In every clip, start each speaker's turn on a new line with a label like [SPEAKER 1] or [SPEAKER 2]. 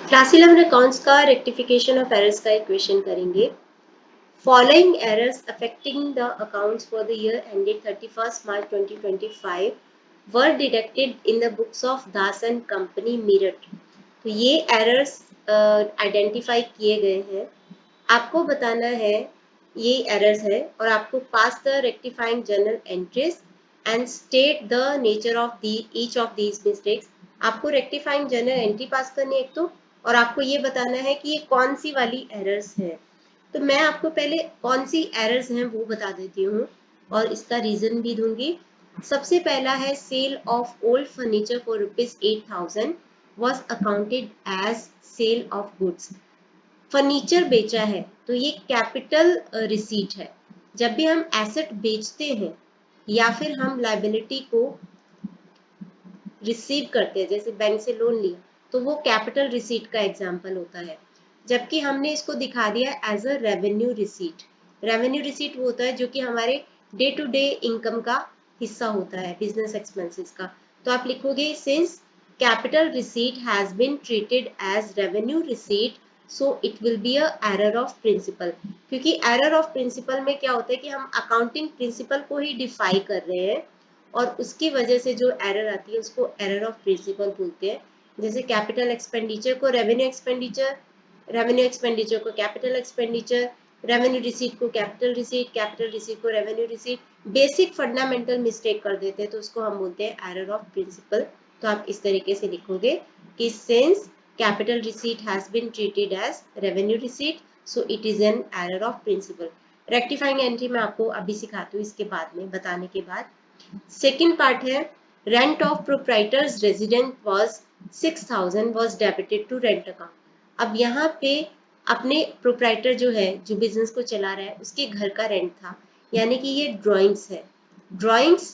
[SPEAKER 1] Class 11 accounts का rectification of errors का equation करेंगे. Following errors affecting the accounts for the year ended 31st March 2025 were deducted in the books of Das and company Meerut. तो ये errors identify किए गए हैं. आपको बताना है ये एरर्स है और आपको pass the rectifying journal entries and state the nature of the each of these mistakes. आपको रेक्टिफाइंग जर्नल एंट्री पास करनी है एक तो, और आपको ये बताना है कि ये कौन सी वाली एरर्स है. तो मैं आपको पहले कौन सी एरर्स हैं वो बता देती हूँ और इसका रीजन भी दूंगी. सबसे पहला है sale of old furniture for ₹8,000 was accounted as sale of goods. Furniture बेचा है तो ये कैपिटल रिसीट है. जब भी हम एसेट बेचते हैं या फिर हम लाइबिलिटी को रिसीव करते हैं, जैसे बैंक से लोन लिया, तो वो कैपिटल रिसीट का एग्जाम्पल होता है. जबकि हमने इसको दिखा दिया as a revenue receipt. Revenue receipt वो होता है जो कि हमारे डे टू डे इनकम का हिस्सा होता है, बिजनेस एक्सपेंसेस का. तो आप लिखोगे since capital receipt has been treated as revenue receipt so it will be a error of principle. क्योंकि एरर ऑफ प्रिंसिपल में क्या होता है कि हम अकाउंटिंग प्रिंसिपल को ही डिफाई कर रहे हैं और उसकी वजह से जो एरर आती है उसको एरर ऑफ प्रिंसिपल बोलते हैं. जैसे कैपिटल एक्सपेंडिचर को रेवेन्यू एक्सपेंडिचर, रेवेन्यू एक्सपेंडिचर को कैपिटल एक्सपेंडिचर, रेवेन्यू रिसीट को कैपिटल रिसीट, कैपिटल रिसीट को revenue receipt. Basic fundamental mistake कर देते हैं तो उसको हम बोलते हैं एरर ऑफ प्रिंसिपल. तो आप इस तरीके से लिखोगे कि since capital receipt has been treated as revenue receipt so it is an error of principle. Rectifying entry मैं आपको अभी सिखाती हूँ इसके बाद में, बताने के बाद. सेकेंड पार्ट है rent of proprietors resident was 6,000 was debited to rent account. अब यहाँ पे अपने प्रोप्राइटर जो है, जो बिजनेस को चला रहा है, उसके घर का रेंट था, यानी कि ये ड्राइंग्स है. ड्राइंग्स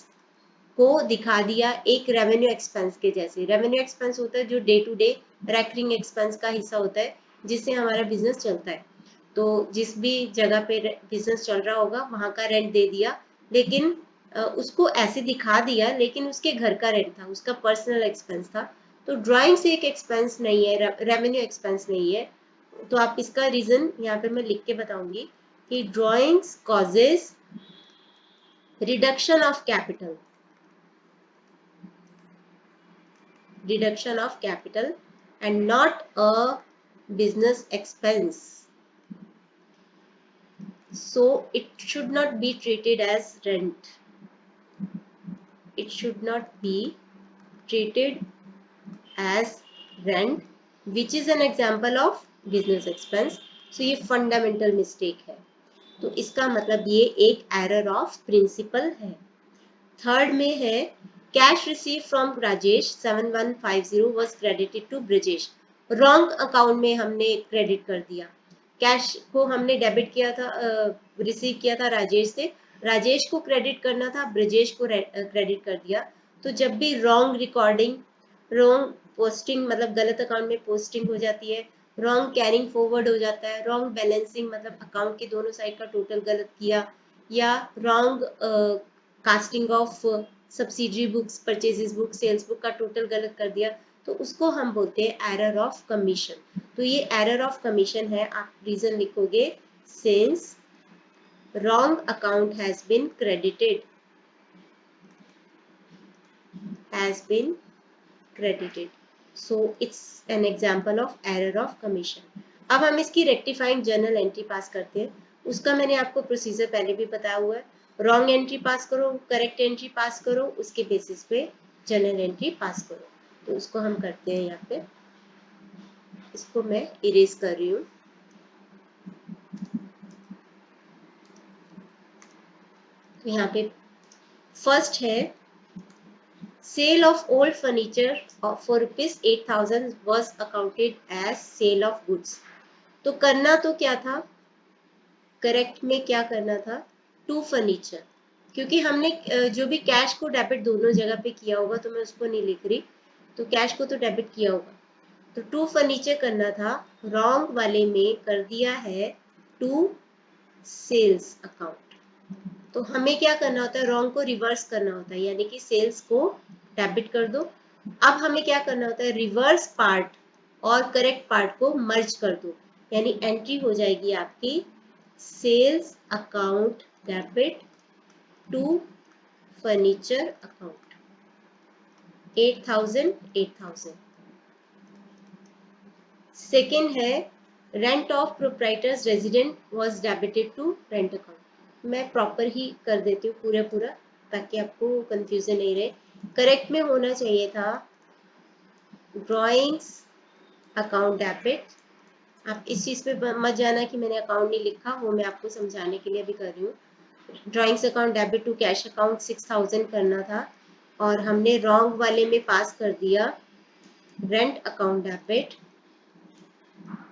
[SPEAKER 1] को दिखा दिया एक रेवेन्यू एक्सपेंस के जैसे. रेवेन्यू एक्सपेंस होता है जो day to day recurring expense का हिस्सा होता है जिससे हमारा बिजनेस चलता है. तो जिस भी जगह पे बिजनेस चल रहा होगा वहां का रेंट दे दिया, लेकिन उसको ऐसे दिखा दिया लेकिन उसके घर का रेंट था, उसका पर्सनल एक्सपेंस था. तो ड्राइंग से एक एक्सपेंस नहीं है, रेवेन्यू एक्सपेंस नहीं है. तो आप इसका रीजन यहाँ पे मैं लिख के बताऊंगी कि drawings causes reduction of capital, reduction of capital and not a business expense, so it should not be treated as rent. It should not be treated as rent which is an example of business expense. so ये fundamental mistake है. तो इसका मतलब ये एक error of principle है. Third में है cash receive from Rajesh 7150 was credited to Brajesh. Wrong account में हमने क्रेडिट कर दिया. कैश को हमने डेबिट किया था, रिसीव किया था राजेश से, राजेश को क्रेडिट करना था, ब्रजेश को क्रेडिट कर दिया. तो जब भी रॉन्ग रिकॉर्डिंग, रॉन्ग पोस्टिंग मतलब गलत अकाउंट में पोस्टिंग हो जाती है, रॉन्ग कैरिंग फॉरवर्ड हो जाता है, रॉन्ग बैलेंसिंग मतलब अकाउंट के दोनों साइड का टोटल गलत किया, या wrong casting of subsidiary books, purchases book, sales book का टोटल गलत कर दिया, तो उसको हम बोलते हैं एरर ऑफ कमीशन. तो ये एरर ऑफ कमीशन है. आप रीजन लिखोगे since wrong account has been credited, has been credited, so it's an example of error of commission. अब हम इसकी रेक्टिफाइंग जर्नल एंट्री पास करते हैं. उसका मैंने आपको प्रोसीजर पहले भी बताया हुआ है. रॉन्ग एंट्री पास करो, करेक्ट एंट्री पास करो, उसके बेसिस पे जर्नल एंट्री पास करो. तो उसको हम करते हैं. यहाँ पे इसको मैं इरेज कर रही हूँ. तो यहाँ पे फर्स्ट है sale of old furniture for ₹8,000 was accounted as sale of goods. तो करना तो क्या था, करेक्ट में क्या करना था, टू फर्नीचर. क्योंकि हमने जो भी कैश को डेबिट दोनों जगह पे किया होगा तो मैं उसको नहीं लिख रही. तो कैश को तो डेबिट किया होगा, तो टू फर्नीचर करना था. रॉन्ग वाले में कर दिया है टू सेल्स अकाउंट. तो हमें क्या करना होता है, रॉन्ग को रिवर्स करना होता है, यानी कि सेल्स को डेबिट कर दो. अब हमें क्या करना होता है, रिवर्स पार्ट और करेक्ट पार्ट को मर्ज कर दो, यानी एंट्री हो जाएगी आपकी sales account debit to furniture account 8,000। Second है rent of proprietors resident was debited to rent account. मैं प्रॉपर ही कर देती हूँ पूरा ताकि आपको कंफ्यूजन नहीं रहे। करेक्ट में होना चाहिए था ड्राइंग्स अकाउंट डेबिट। आप इस चीज पे मत जाना कि मैंने अकाउंट नहीं लिखा, वो मैं आपको समझाने के लिए भी कर रही हूँ। Drawings account debit to cash account 6,000 करना था और हमने रॉन्ग वाले में पास कर दिया rent account debit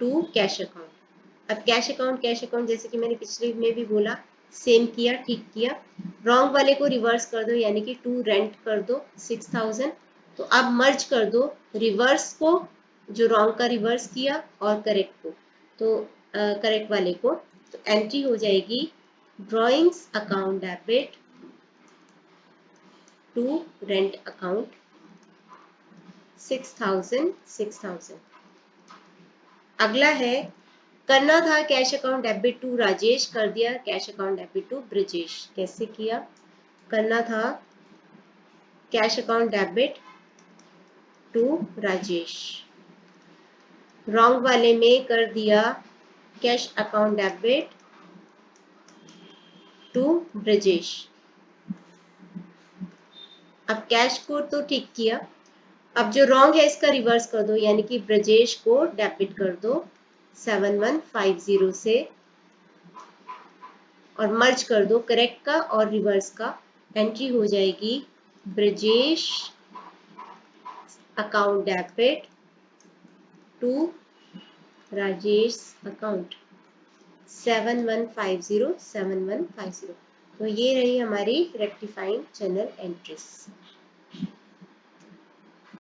[SPEAKER 1] to cash account. अब कैश अकाउंट जैसे कि मैंने पिछले में भी बोला, सेम किया, ठीक किया। रॉन्ग वाले को रिवर्स कर दो, यानी कि टू रेंट कर दो 6,000। तो अब मर्ज कर दो रिवर्स को, जो रॉन्ग का रिवर्स किया, और करेक्ट को, तो करेक्ट वाले को। तो एंट्री हो जाएगी drawings account debit to rent account 6,000। अगला है करना था cash account debit to Rajesh, कर दिया cash account debit to Brajesh. कैसे किया? करना था cash account debit to Rajesh, wrong वाले में कर दिया cash account debit to Brajesh. अब कैश को तो ठीक किया, अब जो रॉन्ग है इसका रिवर्स कर दो, यानी कि ब्रजेश को डेबिट कर दो 7150 से और मर्ज कर दो करेक्ट का और रिवर्स का। एंट्री हो जाएगी Brajesh account debit to Rajesh account 7150। तो ये रही हमारी रेक्टिफाइंग जर्नल एंट्रीज।